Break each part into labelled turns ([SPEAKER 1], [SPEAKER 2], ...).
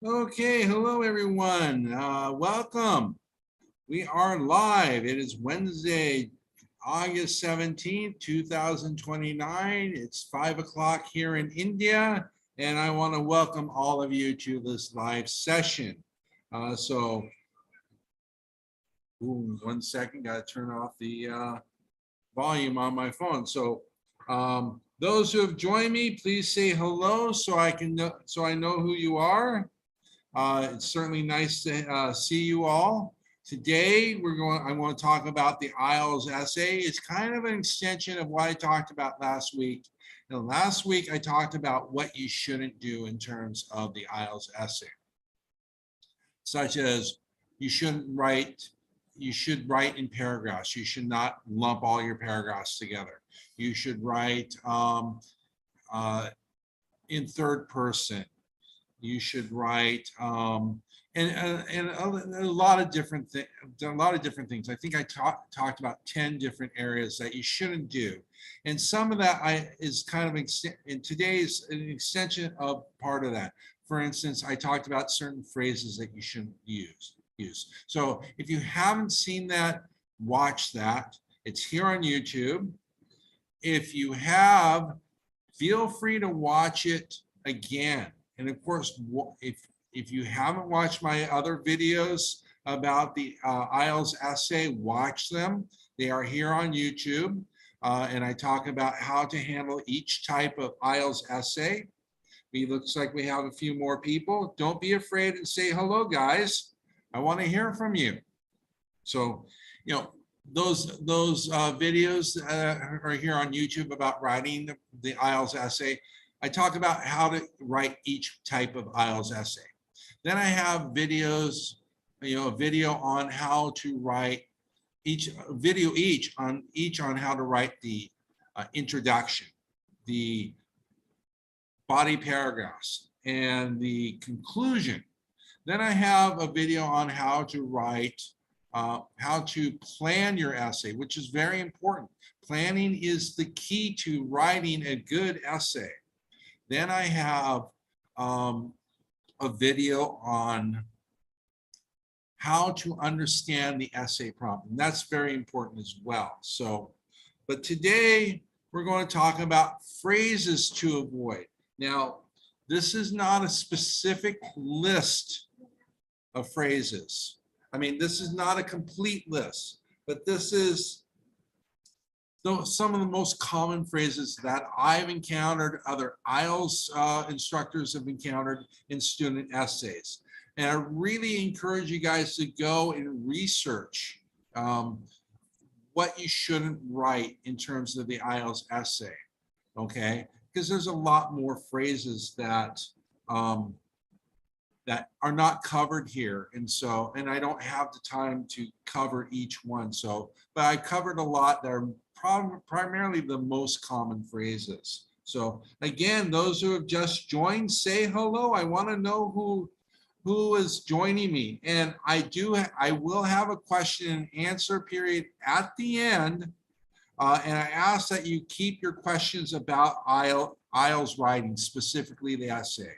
[SPEAKER 1] Okay, hello everyone. Welcome. We are live. It is Wednesday, August 17th, 2029. It's 5 o'clock here in India, and I want to welcome all of you to this live session. Ooh, 1 second, got to turn off the volume on my phone. Those who have joined me, please say hello so I know who you are. It's certainly nice to see you all. Today, I want to talk about the IELTS essay. It's kind of an extension of what I talked about last week. Now, last week, I talked about what you shouldn't do in terms of the IELTS essay, such as you should write in paragraphs. You should not lump all your paragraphs together. You should write in third person. You should write and a lot of different things. I think I talked about 10 different areas that you shouldn't do, and some of that is kind of in today's an extension of part of that. For instance, I talked about certain phrases that you shouldn't use. So if you haven't seen that, watch that. It's here on YouTube. If you have, feel free to watch it again. And of course, if you haven't watched my other videos about the IELTS essay, watch them. They are here on YouTube. And I talk about how to handle each type of IELTS essay. It looks like we have a few more people. Don't be afraid and say hello, guys. I want to hear from you. So, you know, those videos are here on YouTube about writing the IELTS essay. I talk about how to write each type of IELTS essay. Then I have videos, a video on how to write on how to write the introduction, the body paragraphs, and the conclusion. Then I have a video on how to write, how to plan your essay, which is very important. Planning is the key to writing a good essay. Then I have a video on how to understand the essay prompt, and that's very important as well. But today we're going to talk about phrases to avoid. Now, this is not a specific list of phrases. I mean, this is not a complete list, but this is some of the most common phrases that I've encountered, other IELTS instructors have encountered in student essays. And I really encourage you guys to go and research what you shouldn't write in terms of the IELTS essay, okay? Because there's a lot more phrases that that are not covered here, and I don't have the time to cover each one. But I covered a lot that are primarily the most common phrases. So again, those who have just joined, say hello. I want to know who is joining me, and I will have a question and answer period at the end, and I ask that you keep your questions about IELTS writing, specifically the essay.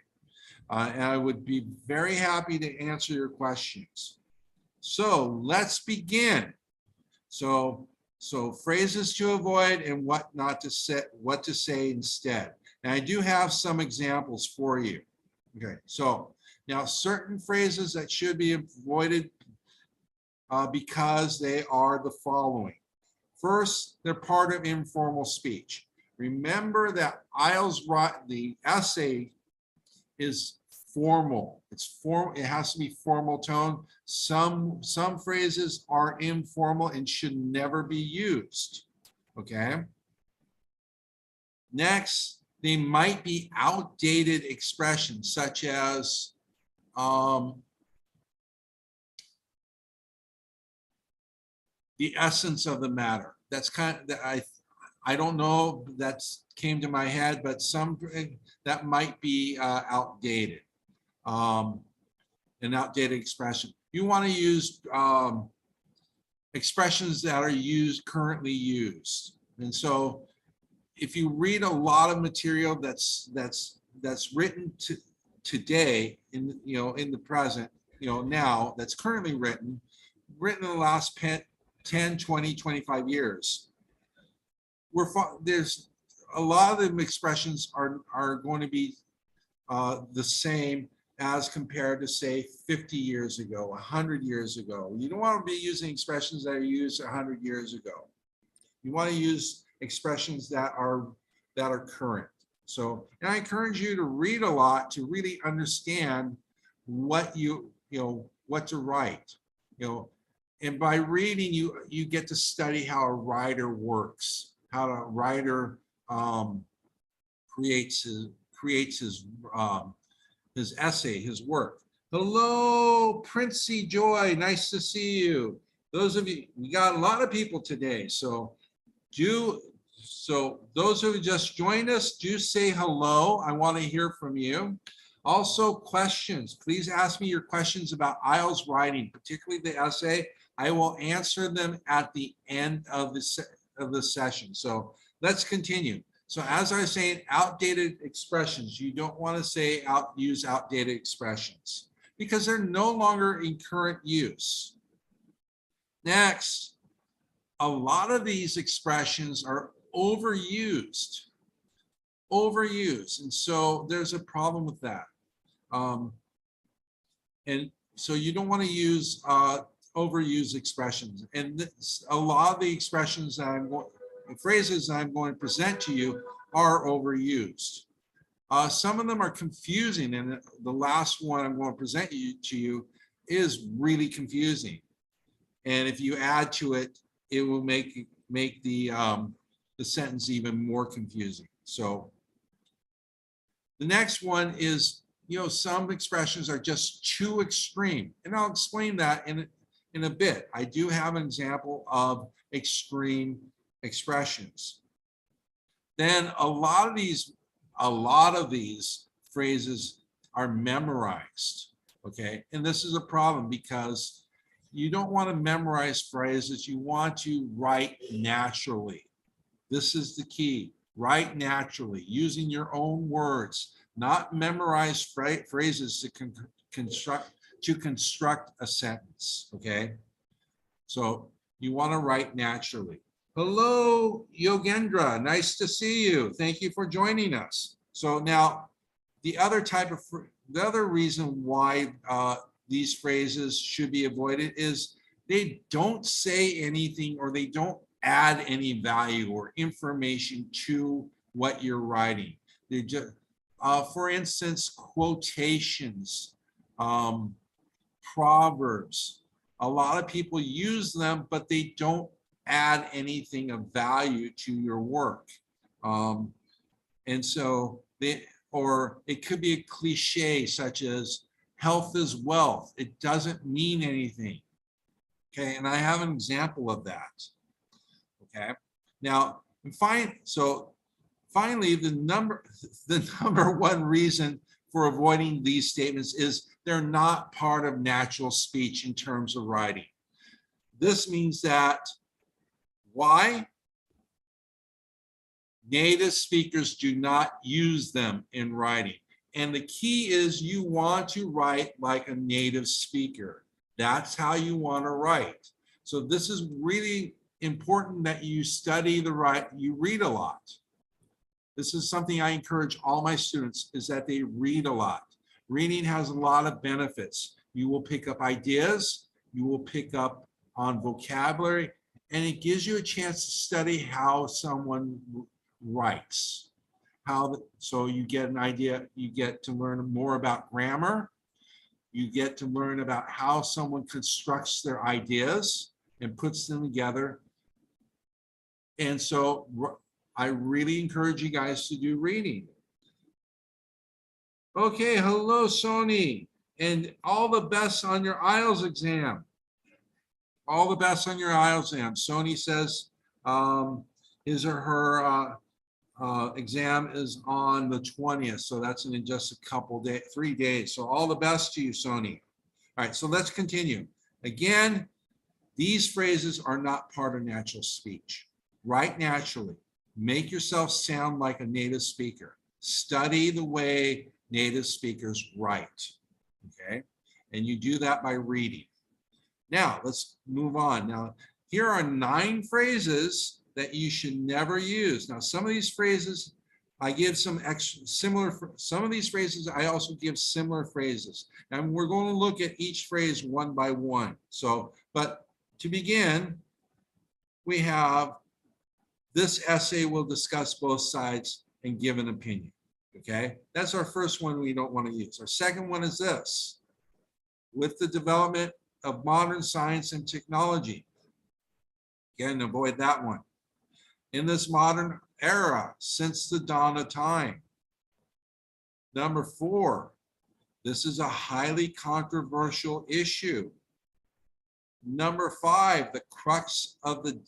[SPEAKER 1] And I would be very happy to answer your questions. So let's begin. So phrases to avoid and what to say instead. And I do have some examples for you. Okay, so now certain phrases that should be avoided because they are the following. First, they're part of informal speech. Remember that the essay is formal. It has to be formal tone. Some phrases are informal and should never be used. Okay. Next, they might be outdated expressions such as the essence of the matter. That's kind of I don't know, that came to my head, but that might be outdated. An outdated expression. You want to use expressions that are currently used. And if you read a lot of material that's written today, in in the present, now, that's currently written in the last 10, 20, 25 years. There's a lot of the expressions are going to be the same as compared to, say, 50 years ago, 100 years ago. You don't want to be using expressions that are used 100 years ago. You want to use expressions that are current. So, and I encourage you to read a lot to really understand what what to write. And by reading, you get to study how a writer works, how a writer creates his essay, his work. Hello, Princey Joy, nice to see you. Those of you, we got a lot of people today, so those who just joined us, do say hello. I want to hear from you. Also, questions. Please ask me your questions about IELTS writing, particularly the essay. I will answer them at the end of the session. So let's continue. So as I was saying, outdated expressions. You don't want to use outdated expressions because they're no longer in current use. Next, a lot of these expressions are overused. And so there's a problem with that. And so you don't want to use overused expressions. And a lot of the expressions that phrases that I'm going to present to you are overused. Some of them are confusing, and the last one I'm going to present to you is really confusing. And if you add to it, it will make the sentence even more confusing. So the next one is, some expressions are just too extreme, and I'll explain that in a bit. I do have an example of extreme expressions. Then a lot of these phrases are memorized, okay? And this is a problem because you don't want to memorize phrases. You want to write naturally. This is the key. Write naturally, using your own words, not memorize phrases to construct a sentence, okay? So you want to write naturally. Hello, Yogendra, nice to see you. Thank you for joining us. So now the other reason why these phrases should be avoided is they don't say anything, or they don't add any value or information to what you're writing. They just, for instance, quotations, proverbs. A lot of people use them, but they don't add anything of value to your work. And so or it could be a cliche such as health is wealth. It doesn't mean anything. Okay, and I have an example of that. Okay, now finally, the number one reason for avoiding these statements is they're not part of natural speech in terms of writing. This means that, why? Native speakers do not use them in writing. And the key is you want to write like a native speaker. That's how you want to write. So this is really important that you study you read a lot. This is something I encourage all my students, is that they read a lot. Reading has a lot of benefits. You will pick up ideas, you will pick up on vocabulary, and it gives you a chance to study how someone writes. So you get an idea, you get to learn more about grammar, you get to learn about how someone constructs their ideas and puts them together. And so I really encourage you guys to do reading. Okay, hello, Sony, and all the best on your IELTS exam. All the best on your IELTS exam. Sony says his or her exam is on the 20th, so that's in just a couple days, 3 days. So all the best to you, Sony. All right, so let's continue. Again, these phrases are not part of natural speech. Write naturally. Make yourself sound like a native speaker. Study the way native speakers write, okay? And you do that by reading. Now, let's move on. Now, here are 9 phrases that you should never use. Now, some of these phrases, I give some some of these phrases, I also give similar phrases. And we're going to look at each phrase one by one. So, but to begin, we have, this essay will discuss both sides and give an opinion, okay? That's our first one we don't want to use. Our second one is this: with the development of modern science and technology. Again, avoid that one. In this modern era, since the dawn of time. Number 4, this is a highly controversial issue. Number 5, the crux of the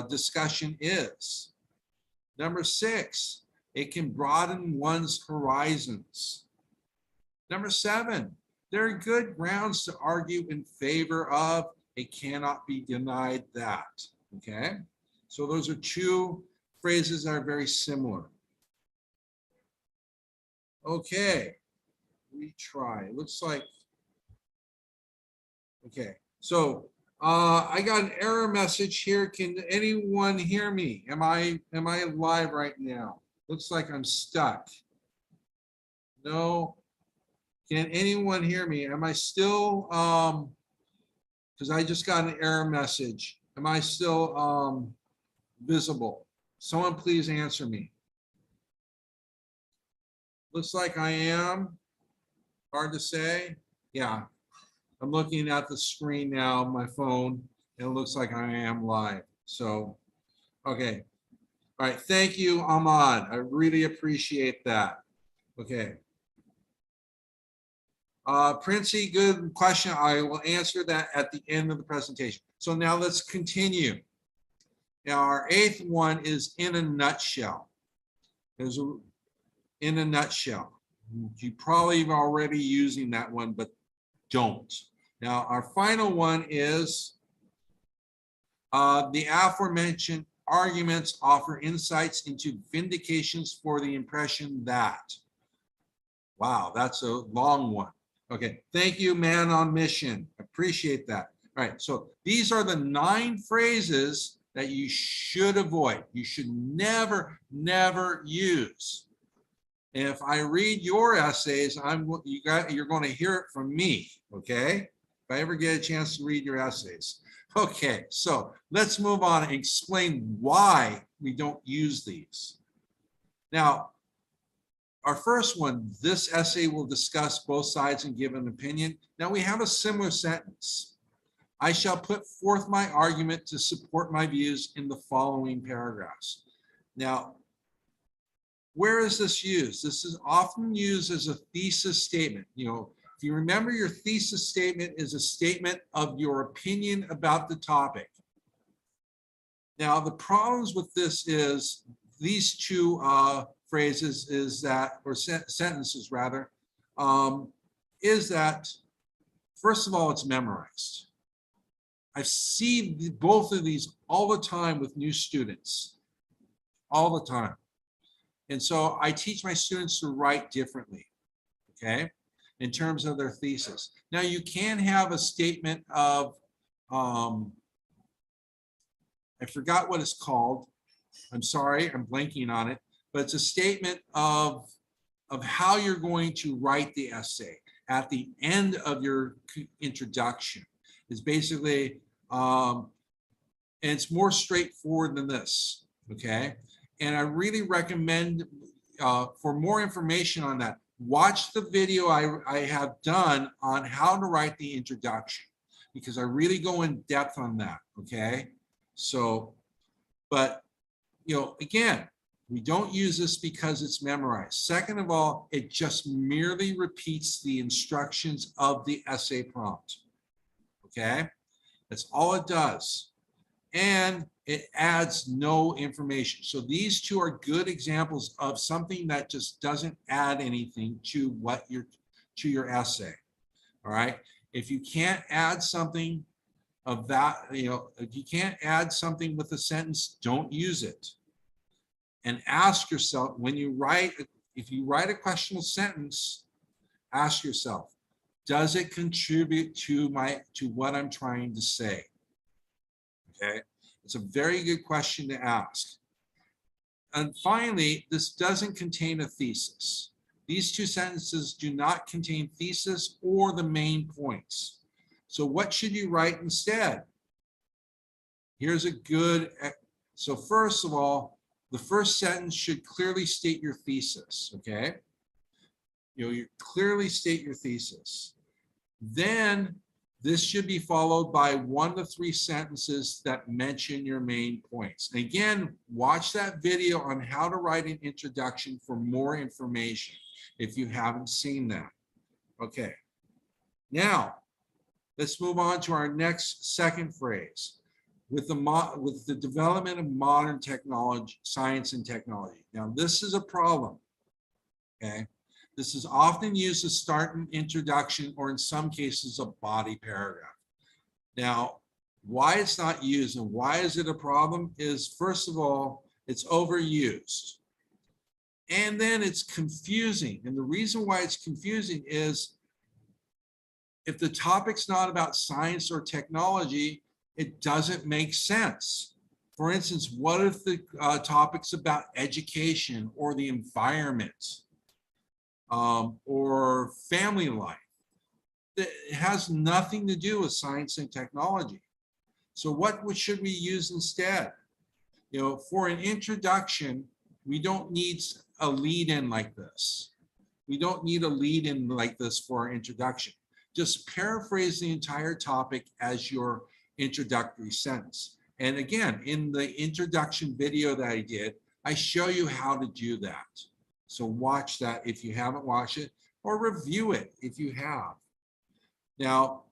[SPEAKER 1] discussion is. Number 6, it can broaden one's horizons. Number 7, there are good grounds to argue in favor of, it cannot be denied that, okay? So those are 2 phrases that are very similar. Okay, retry. It looks like, okay. So I got an error message here. Can anyone hear me? Am I live right now? Looks like I'm stuck. No. Can anyone hear me? Am I still, because I just got an error message. Am I still visible? Someone please answer me. Looks like I am. Hard to say. Yeah. I'm looking at the screen now, my phone, and it looks like I am live. So, okay. All right. Thank you, Ahmad. I really appreciate that. Okay. Princey, good question. I will answer that at the end of the presentation. So now let's continue. Now our 8th one is in a nutshell. There's a, in a nutshell. You probably are already using that one, but don't. Now our final one is the aforementioned arguments offer insights into vindications for the impression that. Wow, that's a long one. Okay, thank you, man on mission. Appreciate that. All right, so these are the 9 phrases that you should avoid. You should never, never use. And if I read your essays, you're going to hear it from me, okay? If I ever get a chance to read your essays. Okay, so let's move on and explain why we don't use these. Now, our first one, this essay will discuss both sides and give an opinion. Now we have a similar sentence. I shall put forth my argument to support my views in the following paragraphs. Now, where is this used? This is often used as a thesis statement. You know, if you remember, your thesis statement is a statement of your opinion about the topic. Now, the problems with this is these 2 phrases is that, or sentences rather, is that, first of all, it's memorized. I see both of these all the time with new students, all the time. And so I teach my students to write differently, okay, in terms of their thesis. Now you can have a statement of, I forgot what it's called. I'm sorry, I'm blanking on it, but it's a statement of how you're going to write the essay at the end of your introduction. Is basically, and it's more straightforward than this, okay? And I really recommend, for more information on that, watch the video I have done on how to write the introduction, because I really go in depth on that, okay? So, but, you know, again, we don't use this because it's memorized. Second of all, it just merely repeats the instructions of the essay prompt, okay? That's all it does. And it adds no information. So these 2 are good examples of something that just doesn't add anything to what your essay. All right. If you can't add something of that, you know, if you can't add something with a sentence, don't use it. And ask yourself, when you write if you write a questionable sentence, ask yourself, does it contribute to what I'm trying to say? Okay, it's a very good question to ask. And finally, this doesn't contain a thesis. These two sentences do not contain thesis or the main points. So what should you write instead? Here's a good, so first of all, the first sentence should clearly state your thesis, okay? You clearly state your thesis. Then this should be followed by 1 to 3 sentences that mention your main points. And again, watch that video on how to write an introduction for more information if you haven't seen that. Okay, now let's move on to our next second phrase. With the development of modern technology, science and technology. Now, this is a problem, okay? This is often used to start an introduction or in some cases a body paragraph. Now, why it's not used and why is it a problem is, first of all, it's overused. And then it's confusing. And the reason why it's confusing is if the topic's not about science or technology, it doesn't make sense. For instance, what if the topic's about education or the environment or family life? It has nothing to do with science and technology. So what should we use instead? You know, for an introduction, we don't need a lead-in like this. We don't need a lead-in like this for our introduction. Just paraphrase the entire topic as your introductory sentence. And again, in the introduction video that I did, I show you how to do that. So watch that if you haven't watched it, or review it if you have. Now,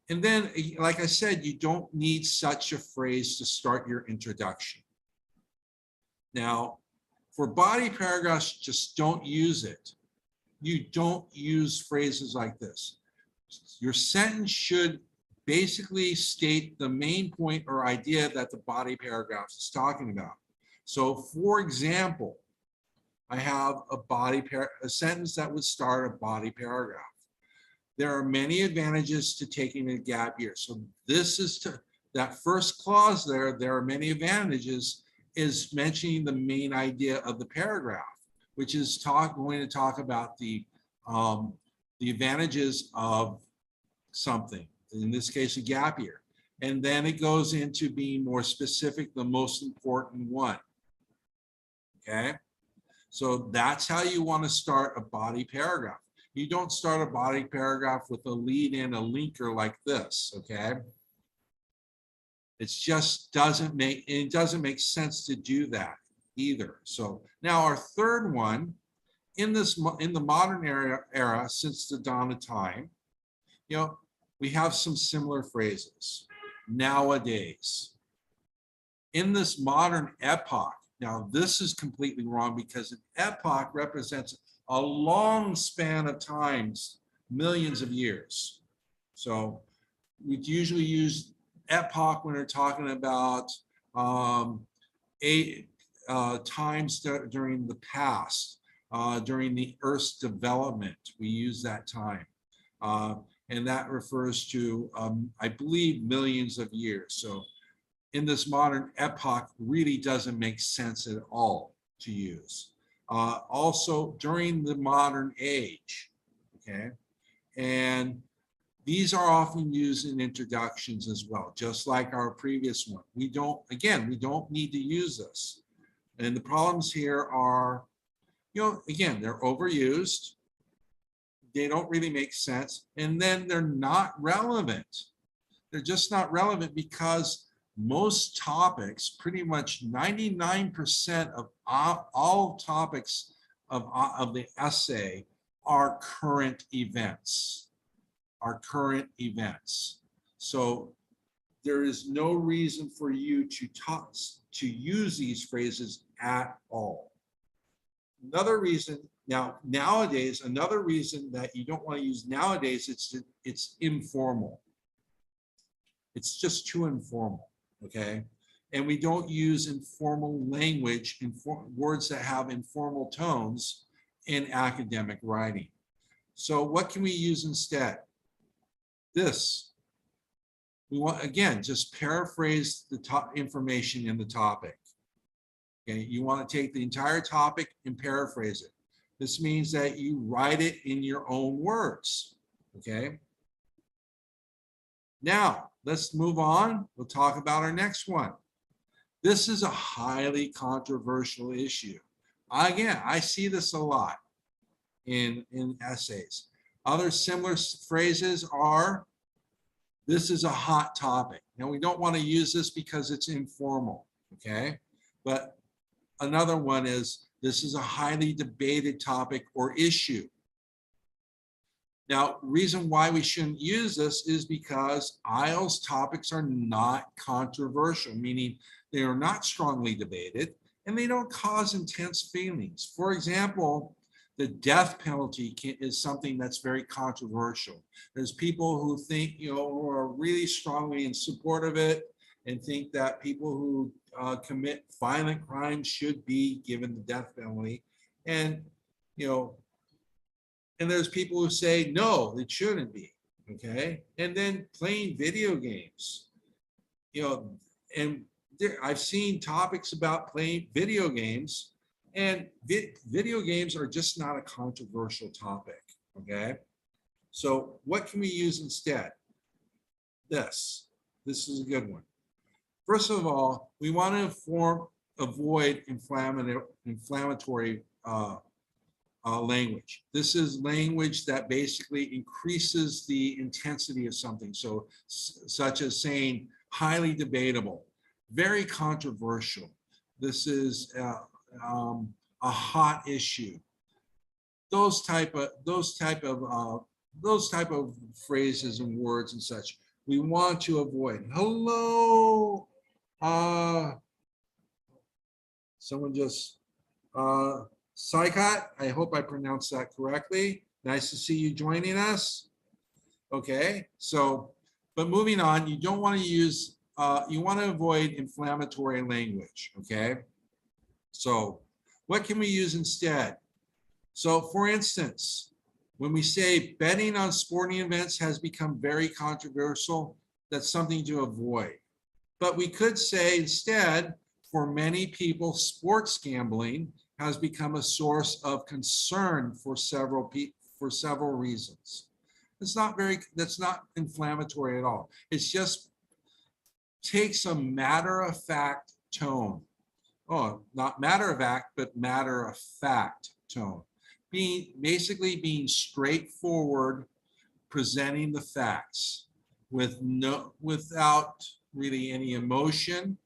[SPEAKER 1] and then, like I said, you don't need such a phrase to start your introduction. Now, for body paragraphs, just don't use it. You don't use phrases like this. Your sentence should basically state the main point or idea that the body paragraph is talking about. So for example, I have a sentence that would start a body paragraph. There are many advantages to taking a gap year. So this is that first clause there are many advantages, is mentioning the main idea of the paragraph, which is going to talk about the advantages of something. In this case, a gap year. And then it goes into being more specific, the most important one. Okay, so that's how you want to start a body paragraph. You don't start a body paragraph with a lead in, a linker like this, okay? It just doesn't make sense to do that either. So now our third one, in the modern era since the dawn of time, you know, we have some similar phrases. Nowadays, in this modern epoch, now this is completely wrong because an epoch represents a long span of times, millions of years. So we usually use epoch when we're talking about times during the past, during the Earth's development. We use that time. And that refers to, I believe, millions of years. So in this modern epoch really doesn't make sense at all to use. Also during the modern age, okay? And these are often used in introductions as well, just like our previous one. We don't need to use this. And the problems here are, you know, again, they're overused. They don't really make sense. And then they're not relevant. They're just not relevant because most topics, pretty much 99% of all topics of the essay are current events, So there is no reason for you to use these phrases at all. Another reason, nowadays, another reason that you don't want to use nowadays, it's informal. It's just too informal, okay? And we don't use informal language, words that have informal tones in academic writing. So what can we use instead? This. We want, again, just paraphrase the top information in the topic. Okay, you want to take the entire topic and paraphrase it. This means that you write it in your own words. Okay. Now, let's move on. We'll talk about our next one. This is a highly controversial issue. Again, I see this a lot in essays. Other similar phrases are, this is a hot topic. Now, we don't want to use this because it's informal, okay? But another one is, this is a highly debated topic or issue. Now, reason why we shouldn't use this is because IELTS topics are not controversial, meaning they are not strongly debated and they don't cause intense feelings. For example, the death penalty is something that's very controversial. There's people who think, who are really strongly in support of it and think that people who commit violent crimes should be given the death penalty. And, and there's people who say, no, it shouldn't be, okay? And then playing video games, and I've seen topics about playing video games, and video games are just not a controversial topic, okay? So what can we use instead? This is a good one. First of all, we want to avoid inflammatory language. This is language that basically increases the intensity of something. So such as saying highly debatable, very controversial. This is a hot issue. Those type of phrases and words and such we want to avoid. Hello, someone just 𝐂𝐲𝐶𝐓, I hope I pronounced that correctly. Nice to see you joining us. Okay, so, but moving on, you don't want to use, you want to avoid inflammatory language, okay? So what can we use instead? So for instance, when we say betting on sporting events has become very controversial, that's something to avoid. But we could say instead, for many people, sports gambling has become a source of concern for several reasons. That's not inflammatory at all. It's just takes a matter-of-fact tone. Oh, not matter-of-fact, but matter-of-fact tone. Basically being straightforward, presenting the facts without really any emotion,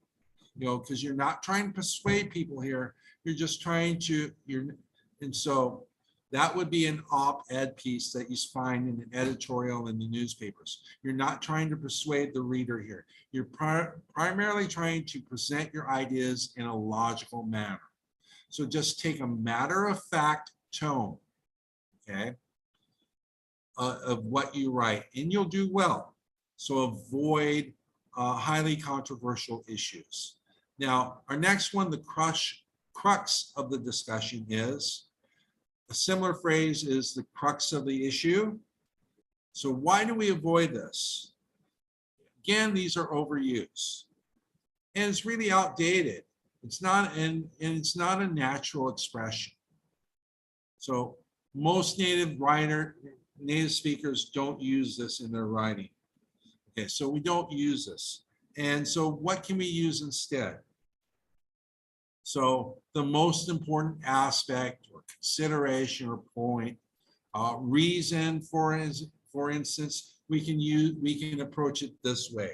[SPEAKER 1] because you're not trying to persuade people here. You're just trying to, and so that would be an op-ed piece that you find in an editorial in the newspapers. You're not trying to persuade the reader here. You're primarily trying to present your ideas in a logical manner. So just take a matter-of-fact tone, okay, of what you write, and you'll do well. So avoid highly controversial issues. Now, our next one, the crux of the discussion is, a similar phrase is the crux of the issue. So why do we avoid this? Again, these are overused, and it's really outdated. It's not, and it's not a natural expression. So most native speakers don't use this in their writing. Okay, so we don't use this. And so what can we use instead? So the most important aspect or consideration or point, reason, for instance, we can approach it this way.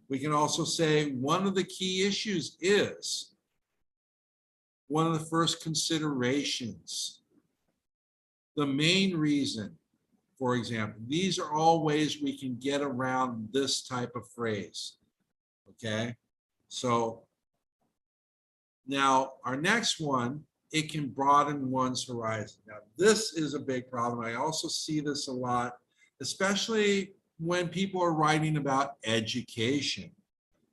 [SPEAKER 1] We can also say one of the key issues is one of the first considerations. The main reason, for example, these are all ways we can get around this type of phrase, okay? So now our next one, it can broaden one's horizon. Now this is a big problem. I also see this a lot, especially when people are writing about education,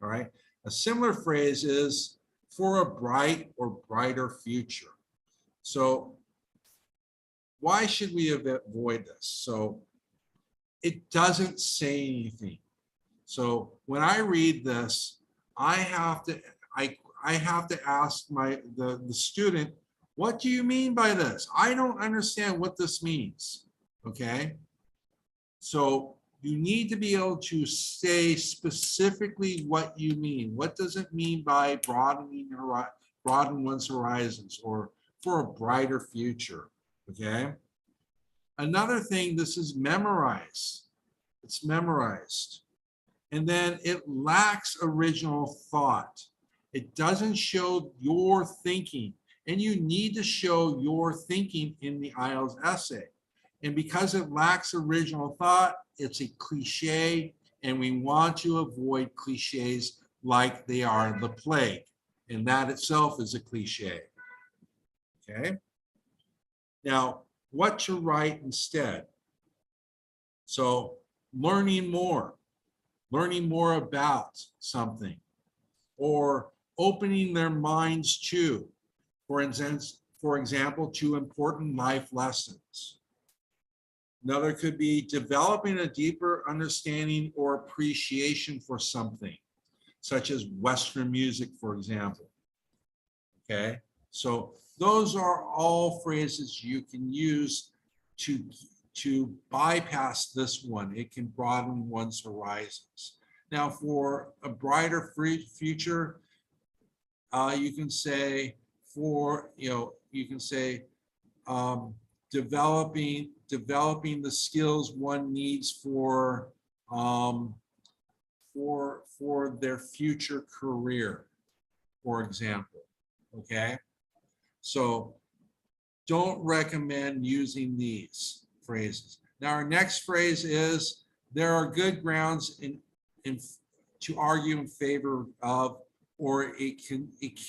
[SPEAKER 1] all right? A similar phrase is for a bright or brighter future. So why should we avoid this? So it doesn't say anything. So when I read this, I have to ask the student, what do you mean by this? I don't understand what this means. Okay. So you need to be able to say specifically what you mean. What does it mean by broaden one's horizons or for a brighter future? Okay. Another thing, this is memorized. It's memorized. And then it lacks original thought. It doesn't show your thinking. And you need to show your thinking in the IELTS essay. And because it lacks original thought, it's a cliche, and we want to avoid cliches like they are the plague. And that itself is a cliche. Okay? Now, what to write instead? So, learning more about something, or opening their minds to, for example, to important life lessons. Another could be developing a deeper understanding or appreciation for something, such as Western music, for example. Okay, so those are all phrases you can use to bypass this one. It can broaden one's horizons. Now, for a brighter future, you can say developing the skills one needs for their future career, for example. Okay, so don't recommend using these phrases. Now, our next phrase is, there are good grounds to argue in favor of, or it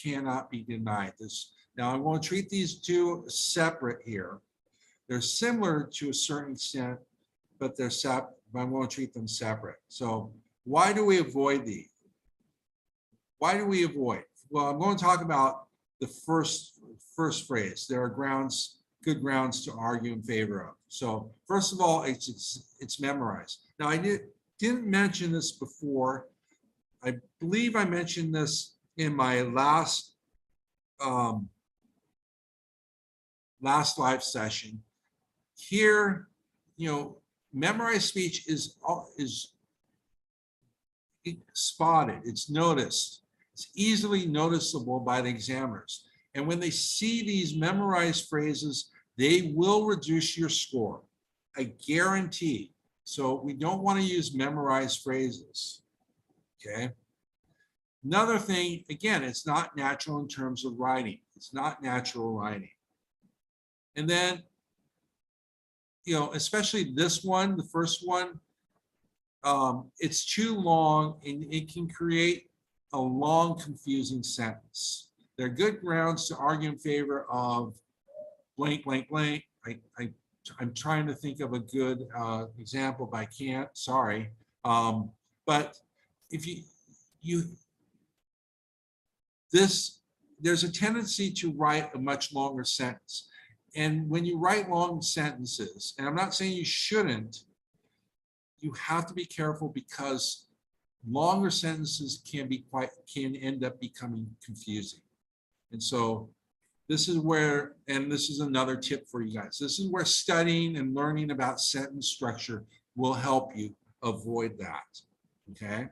[SPEAKER 1] cannot be denied. Now, I'm going to treat these two separate here. They're similar to a certain extent, but they're separate. I'm going to treat them separate. So why do we avoid these? Why do we avoid? Well, I'm going to talk about the first phrase. There are good grounds to argue in favor of. So first of all, it's memorized. Now, I didn't mention this before. I believe I mentioned this in my last live session. Here, memorized speech is spotted. It's noticed. It's easily noticeable by the examiners. And when they see these memorized phrases, they will reduce your score. I guarantee. So we don't want to use memorized phrases. Okay. Another thing, again, it's not natural in terms of writing. It's not natural writing. And then, especially this one, the first one, it's too long and it can create a long, confusing sentence. There are good grounds to argue in favor of blank, blank, blank. I'm trying to think of a good example, but I can't, sorry. But if there's a tendency to write a much longer sentence. And when you write long sentences, and I'm not saying you shouldn't, you have to be careful because longer sentences can end up becoming confusing. And so this is where, and this is another tip for you guys, this is where studying and learning about sentence structure will help you avoid that. Okay.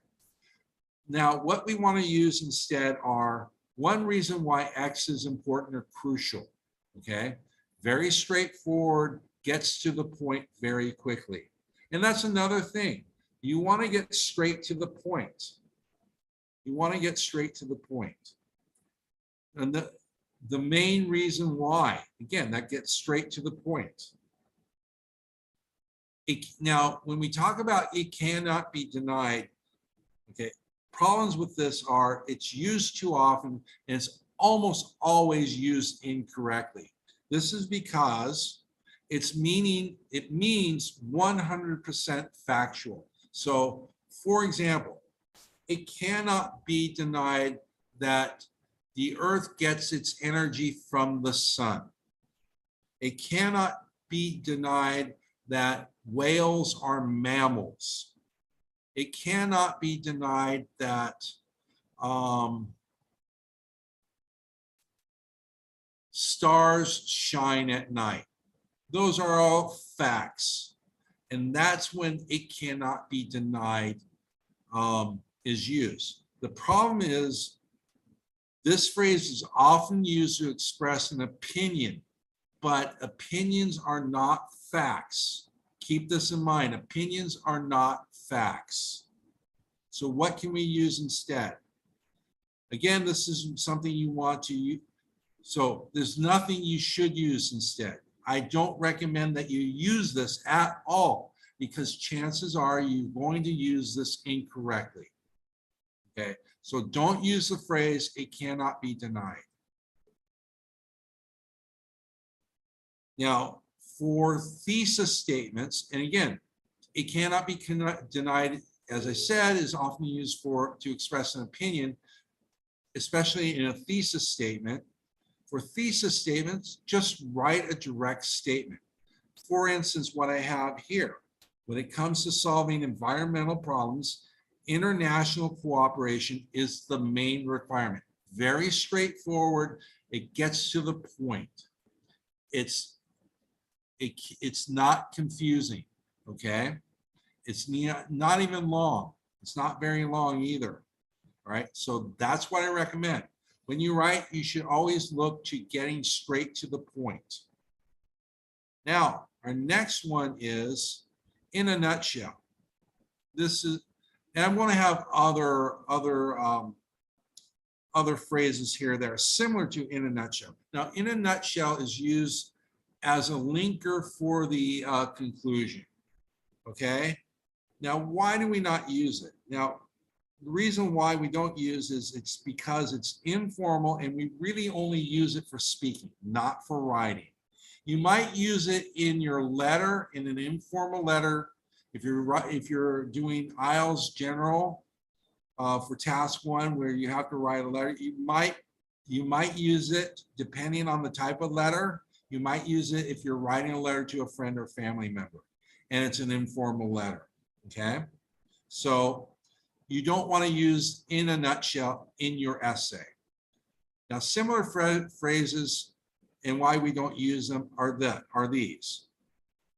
[SPEAKER 1] Now, what we want to use instead are one reason why X is important or crucial. Okay. Very straightforward, gets to the point very quickly. And that's another thing. You want to get straight to the point. You want to get straight to the point. And the main reason why, again, that gets straight to the point. Now, when we talk about it cannot be denied, okay, problems with this are it's used too often and it's almost always used incorrectly. This is because it means 100% factual. So, for example, it cannot be denied that the Earth gets its energy from the sun. It cannot be denied that whales are mammals. It cannot be denied that stars shine at night. Those are all facts. And that's when it cannot be denied is used. The problem is this phrase is often used to express an opinion, but opinions are not facts. Keep this in mind. Opinions are not facts. So what can we use instead? Again, this is something you want to use. So there's nothing you should use instead. I don't recommend that you use this at all because chances are you're going to use this incorrectly. Okay, so don't use the phrase, it cannot be denied. Now, for thesis statements, and again, it cannot be denied, as I said, is often used to express an opinion, especially in a thesis statement. For thesis statements, just write a direct statement. For instance, what I have here, when it comes to solving environmental problems, international cooperation is the main requirement. Very straightforward. It gets to the point. It's not confusing, okay? It's not even long. It's not very long either, all right? So that's what I recommend. When you write, you should always look to getting straight to the point. Now, our next one is in a nutshell. This is, and I'm going to have other phrases here that are similar to in a nutshell. Now, in a nutshell is used as a linker for the conclusion. Okay. Now, why do we not use it? Now, the reason why we don't use is it's because it's informal and we really only use it for speaking, not for writing. You might use it in your letter, in an informal letter. If you're doing IELTS general for task 1, where you have to write a letter, you might use it depending on the type of letter. You might use it if you're writing a letter to a friend or family member, and it's an informal letter. Okay, so you don't want to use in a nutshell in your essay. Now, similar phrases and why we don't use them are these.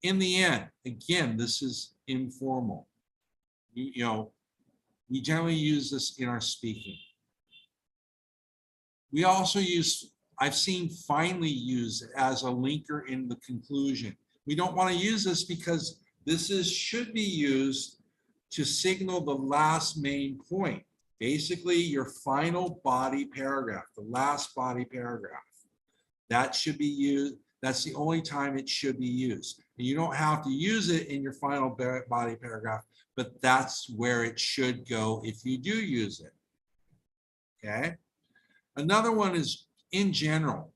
[SPEAKER 1] In the end, again, this is informal. You know, we generally use this in our speaking. We also use, I've seen finally used as a linker in the conclusion. We don't want to use this because this should be used to signal the last main point. Basically, your final body paragraph, the last body paragraph. That should be used. That's the only time it should be used. And you don't have to use it in your final body paragraph, but that's where it should go if you do use it. Okay. Another one is in general.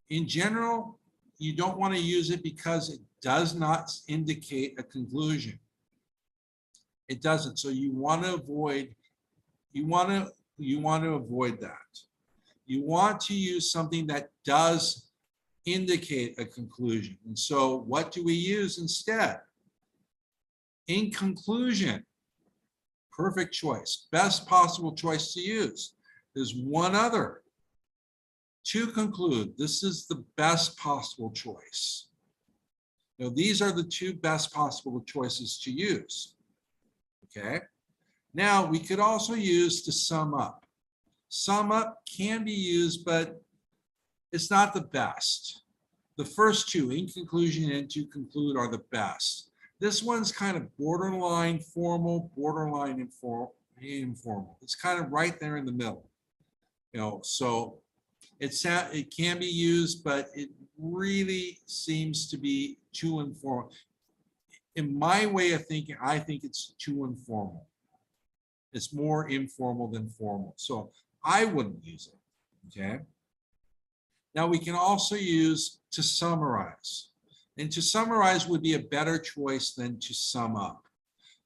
[SPEAKER 1] In general, you don't want to use it because it does not indicate a conclusion. It doesn't. So you want to avoid. You want to avoid that. You want to use something that does indicate a conclusion. And so what do we use instead? In conclusion, perfect choice, best possible choice to use. There's one other. To conclude, this is the best possible choice. Now, these are the two best possible choices to use. Okay. Now, we could also use to sum up. Sum up can be used, but it's not the best. The first two, in conclusion and to conclude, are the best. This one's kind of borderline formal, borderline informal. It's kind of right there in the middle. You know, so it can be used, but it really seems to be too informal. In my way of thinking, I think it's too informal. It's more informal than formal. So I wouldn't use it, okay? Now we can also use to summarize. And to summarize would be a better choice than to sum up.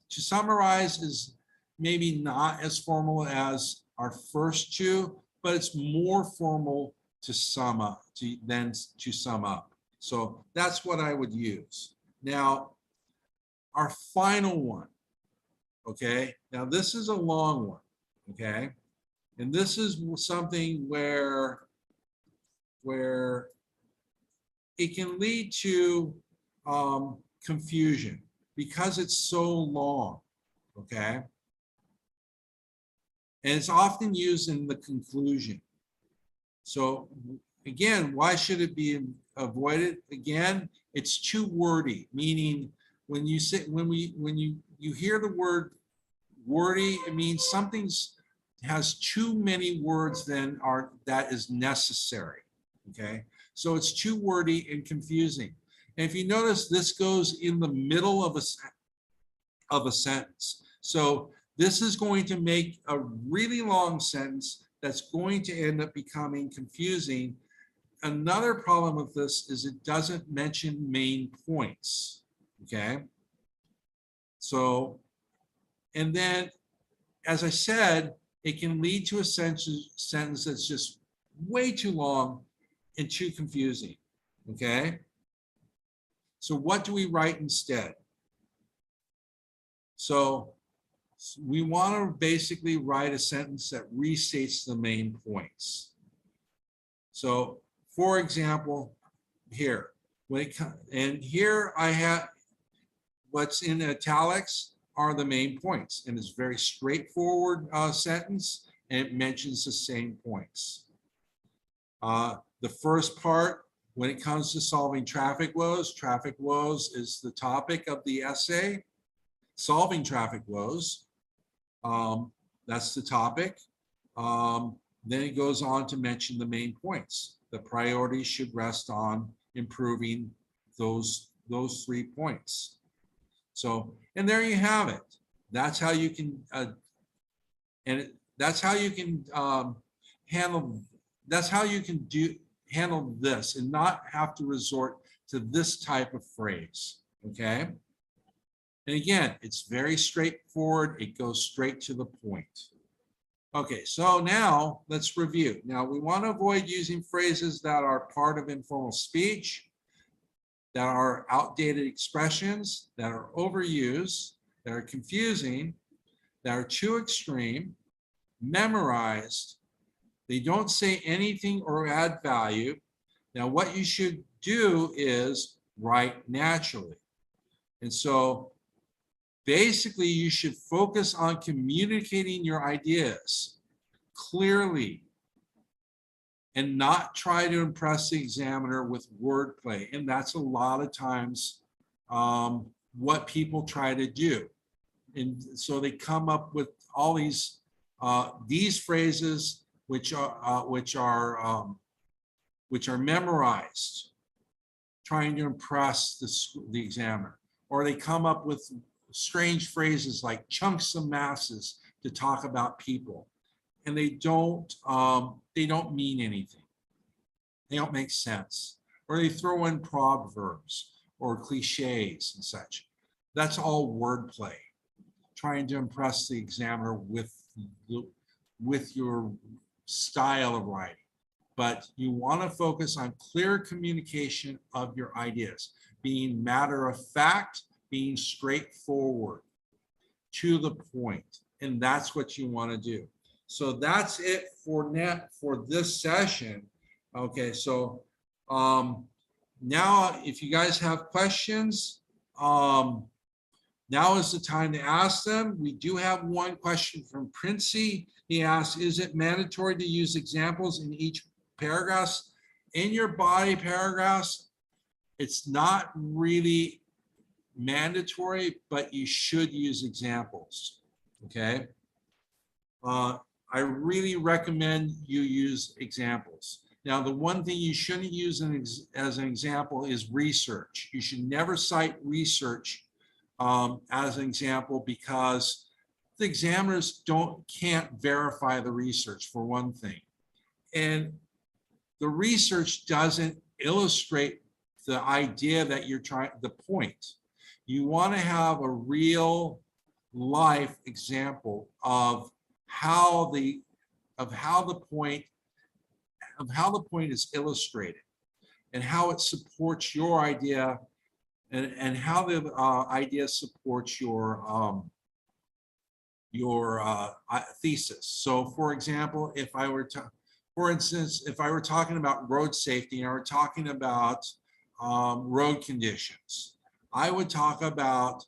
[SPEAKER 1] To summarize is maybe not as formal as our first two, but it's more formal to sum up than to sum up. So that's what I would use. Now, our final one, okay? Now this is a long one, okay? And this is something where it can lead to confusion because it's so long, okay? And it's often used in the conclusion. So again, why should it be avoided? Again, it's too wordy, meaning when you say, when you hear the word wordy, it means something's has too many words that is necessary. Okay, so it's too wordy and confusing. And if you notice, this goes in the middle of a sentence. So this is going to make a really long sentence that's going to end up becoming confusing. Another problem with this is it doesn't mention main points. Okay, so, and then, as I said, it can lead to a sentence that's just way too long and too confusing, okay? So what do we write instead? So we want to basically write a sentence that restates the main points. So for example, here, and here I have what's in italics are the main points, and it's very straightforward sentence, and it mentions the same points. The first part, when it comes to solving traffic woes is the topic of the essay. Solving traffic woes, that's the topic. Then it goes on to mention the main points. The priority should rest on improving those 3 points. So, and there you have it. That's how you can, that's how you can handle this and not have to resort to this type of phrase, okay? And again, it's very straightforward. It goes straight to the point. Okay, so now let's review. Now we want to avoid using phrases that are part of informal speech, that are outdated expressions, that are overused, that are confusing, that are too extreme, memorized, they don't say anything or add value. Now what you should do is write naturally. And so basically you should focus on communicating your ideas clearly and not try to impress the examiner with wordplay. And that's a lot of times what people try to do. And so they come up with all these phrases which are memorized, trying to impress the examiner. Or they come up with strange phrases like chunks of masses to talk about people. And they don't mean anything. They don't make sense. Or they throw in proverbs or cliches and such. That's all wordplay, trying to impress the examiner with your style of writing. But you want to focus on clear communication of your ideas, being matter of fact, being straightforward, to the point. And that's what you want to do. So that's it for this session. Okay, so now if you guys have questions, now is the time to ask them. We do have one question from Princey. He asks, is it mandatory to use examples in each paragraph? In your body paragraphs, it's not really mandatory, but you should use examples, okay? I really recommend you use examples. Now, the one thing you shouldn't use as an example is research. You should never cite research as an example, because the examiners can't verify the research, for one thing. And the research doesn't illustrate the idea that you're trying, the point. You want to have a real life example of how the point is illustrated. and how it supports your idea, and how the idea supports your thesis. So for example, if I were to, for instance, if I were talking about road safety and we're talking about road conditions, I would talk about,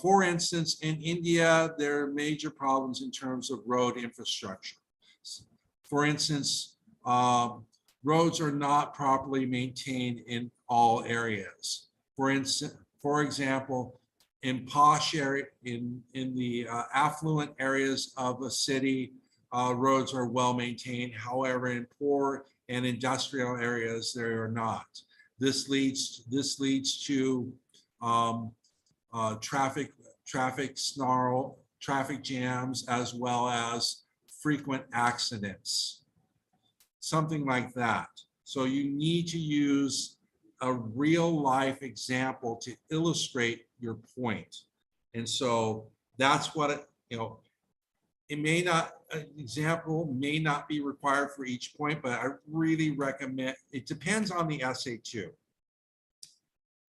[SPEAKER 1] for instance, in India, there are major problems in terms of road infrastructure. For instance, roads are not properly maintained in all areas. For instance, for example, in posh area, in the affluent areas of a city, roads are well maintained. However, in poor and industrial areas, they are not. This leads to traffic snarl, traffic jams, as well as frequent accidents, something like that. So you need to use a real life example to illustrate your point. And so that's what it, it may not, an example may not be required for each point, but I really recommend, it depends on the essay too.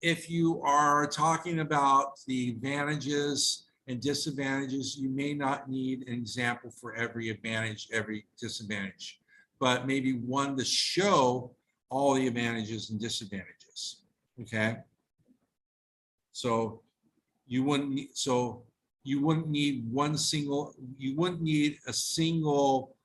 [SPEAKER 1] If you are talking about the advantages and disadvantages, you may not need an example for every advantage, every disadvantage, but maybe one to show all the advantages and disadvantages, okay? So you wouldn't need, you wouldn't need a single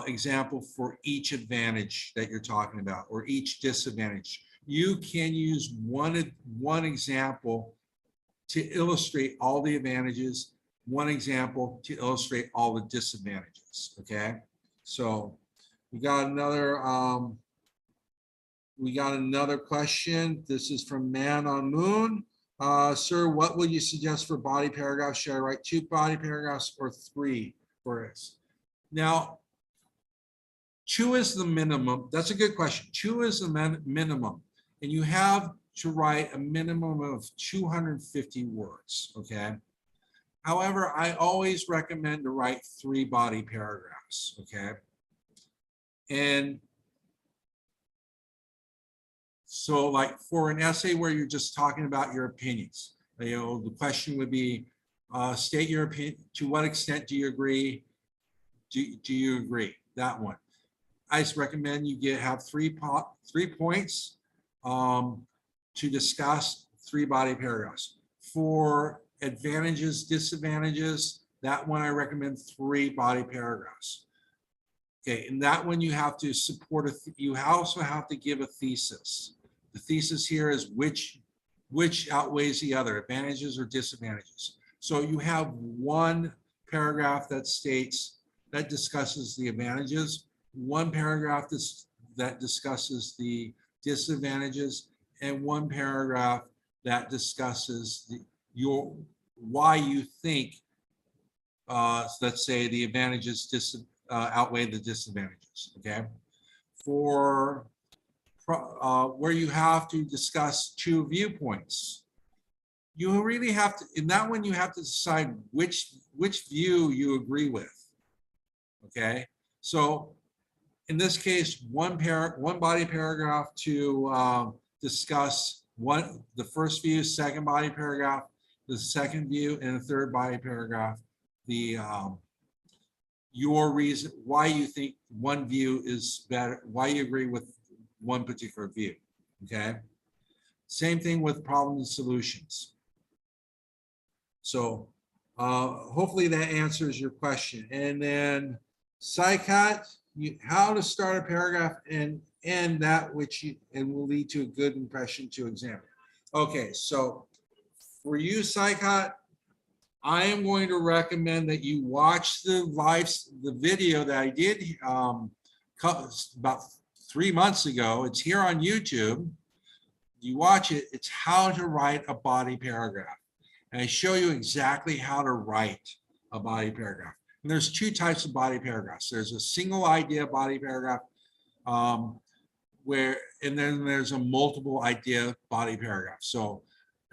[SPEAKER 1] example for each advantage that you're talking about or each disadvantage. You can use one example to illustrate all the advantages, one example to illustrate all the disadvantages, okay? So we got another question. This is from Man on Moon. Sir, what would you suggest for body paragraphs? Should I write 2 body paragraphs or 3 for us? Now, 2 is the minimum. That's a good question. 2 is the minimum, and you have to write a minimum of 250 words, okay? However, I always recommend to write 3 body paragraphs, okay? And so like for an essay where you're just talking about your opinions, the question would be, state your opinion, to what extent do you agree? Do you agree? That one. I just recommend you have 3 points to discuss, 3 body paragraphs. For advantages, disadvantages, that one I recommend 3 body paragraphs. Okay, and that one you have to support, you also have to give a thesis. The thesis here is which outweighs the other, advantages or disadvantages. So you have 1 paragraph that discusses the advantages, 1 paragraph that discusses the disadvantages, and 1 paragraph that discusses why you think, let's say, the advantages outweigh the disadvantages, okay? For where you have to discuss 2 viewpoints, you really have to, in that one, you have to decide which view you agree with, okay? So in this case, one body paragraph to discuss the first view, 2nd body paragraph, the 2nd view, and the 3rd body paragraph, your reason why you think one view is better, why you agree with one particular view, okay? Same thing with problems and solutions. So hopefully that answers your question. And then 𝐂𝐀, how to start a paragraph and end that which will lead to a good impression to examine. Okay, so for you, 𝐂𝐀, I am going to recommend that you watch the video that I did about 3 months ago. It's here on YouTube. You watch it. It's how to write a body paragraph. And I show you exactly how to write a body paragraph. And there's 2 types of body paragraphs. There's a single idea body paragraph, and then there's a multiple idea body paragraph. So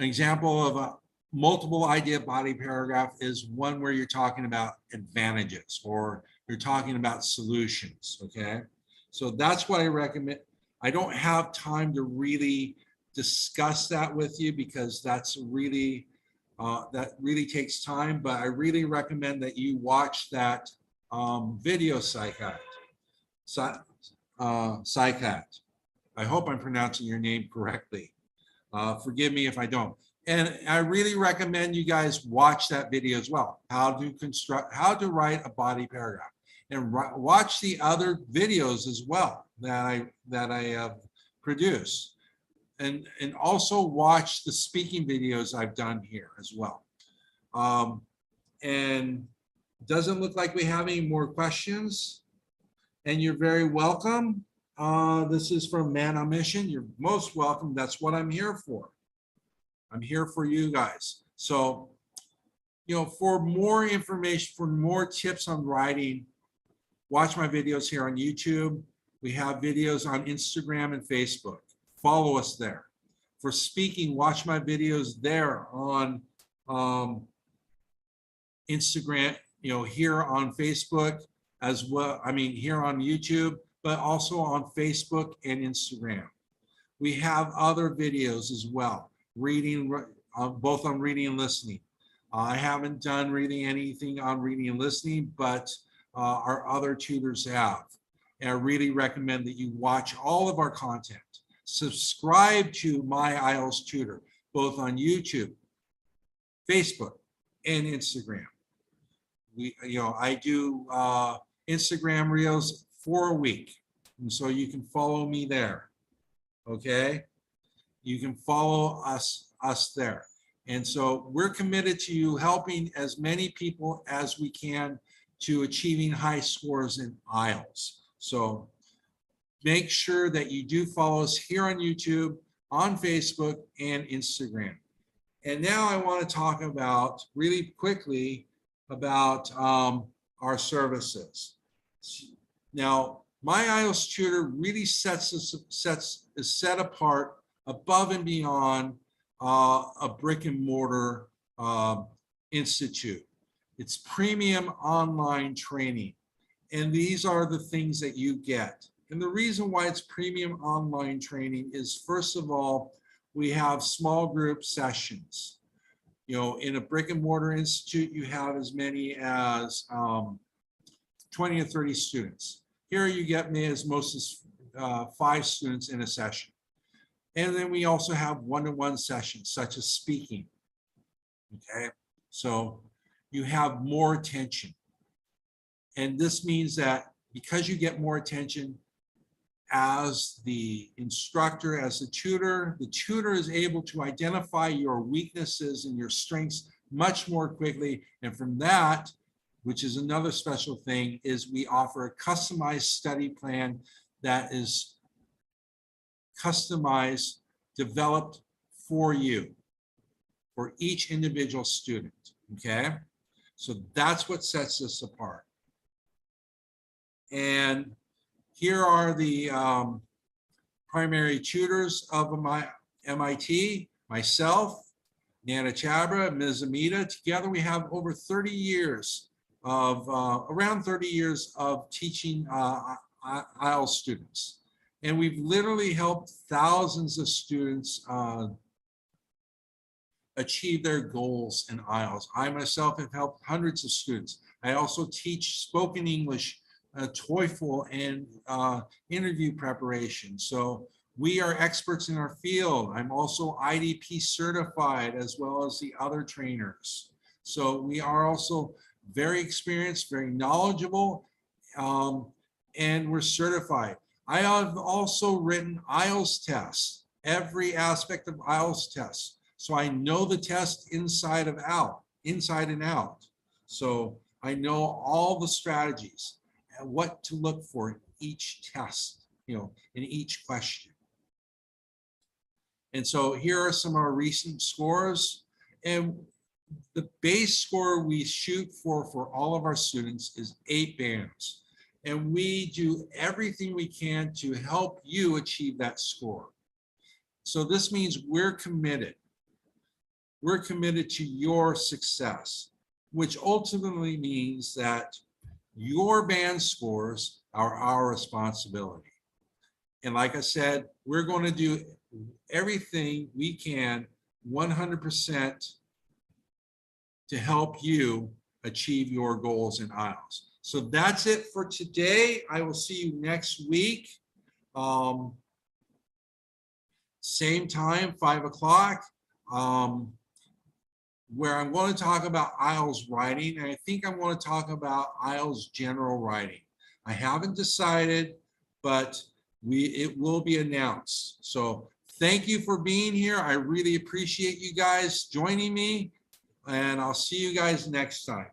[SPEAKER 1] an example of a multiple idea body paragraph is one where you're talking about advantages or you're talking about solutions, okay? So that's what I recommend. I don't have time to really discuss that with you because that really takes time, but I really recommend that you watch that video 𝐂𝐲𝐶𝐂𝐲. I hope I'm pronouncing your name correctly. Forgive me if I don't. And I really recommend you guys watch that video as well. How to write a body paragraph, and watch the other videos as well that I have produced. And also watch the speaking videos I've done here as well. And it doesn't look like we have any more questions. And you're very welcome. This is from Man on Mission. You're most welcome. That's what I'm here for. I'm here for you guys. So, you know, for more information, for more tips on writing, watch my videos here on YouTube. We have videos on Instagram and Facebook. Follow us there. For speaking, watch my videos there on Instagram, you know, here on Facebook as well. I mean, here on YouTube, but also on Facebook and Instagram. We have other videos as well, reading, both on reading and listening. I haven't done really anything on reading and listening, but our other tutors have. And I really recommend that you watch all of our content. Subscribe to my IELTS Tutor, both on YouTube, Facebook, and Instagram. I do Instagram Reels for a week, and so you can follow me there. Okay, you can follow us there, and so we're committed to you helping as many people as we can to achieving high scores in IELTS. So make sure that you do follow us here on YouTube, on Facebook, and Instagram. And now I want to talk about really quickly about our services. Now, my IELTS Tutor really is set apart above and beyond a brick and mortar institute. It's premium online training. And these are the things that you get. And the reason why it's premium online training is, first of all, we have small group sessions. You know, in a brick and mortar institute, you have as many as 20 or 30 students. Here you get me as most as 5 students in a session. And then we also have one-to-one sessions, such as speaking. Okay, so you have more attention. And this means that because you get more attention as the instructor, as the tutor is able to identify your weaknesses and your strengths much more quickly. And from that, which is another special thing, is we offer a customized study plan that is customized, developed for you, for each individual student, okay? So that's what sets us apart. And here are the primary tutors of my MIT, myself, Nana Chabra, Ms. Amita. Together we have over 30 years of, around 30 years of teaching IELTS students. And we've literally helped thousands of students achieve their goals in IELTS. I myself have helped hundreds of students. I also teach spoken English, TOEFL, and interview preparation. So we are experts in our field. I'm also IDP certified, as well as the other trainers. So we are also very experienced, very knowledgeable, and we're certified. I have also written IELTS tests, every aspect of IELTS tests. So I know the test inside and out. So I know all the strategies and what to look for in each test, you know, in each question. And so here are some of our recent scores. And the base score we shoot for all of our students is 8 bands. And we do everything we can to help you achieve that score. So this means we're committed. We're committed to your success, which ultimately means that your band scores are our responsibility. And like I said, we're going to do everything we can 100% to help you achieve your goals in IELTS. So that's it for today. I will see you next week. Same time, 5 o'clock, where I'm going to talk about IELTS writing. And I think I'm going to talk about IELTS general writing. I haven't decided, but it will be announced. So thank you for being here. I really appreciate you guys joining me, and I'll see you guys next time.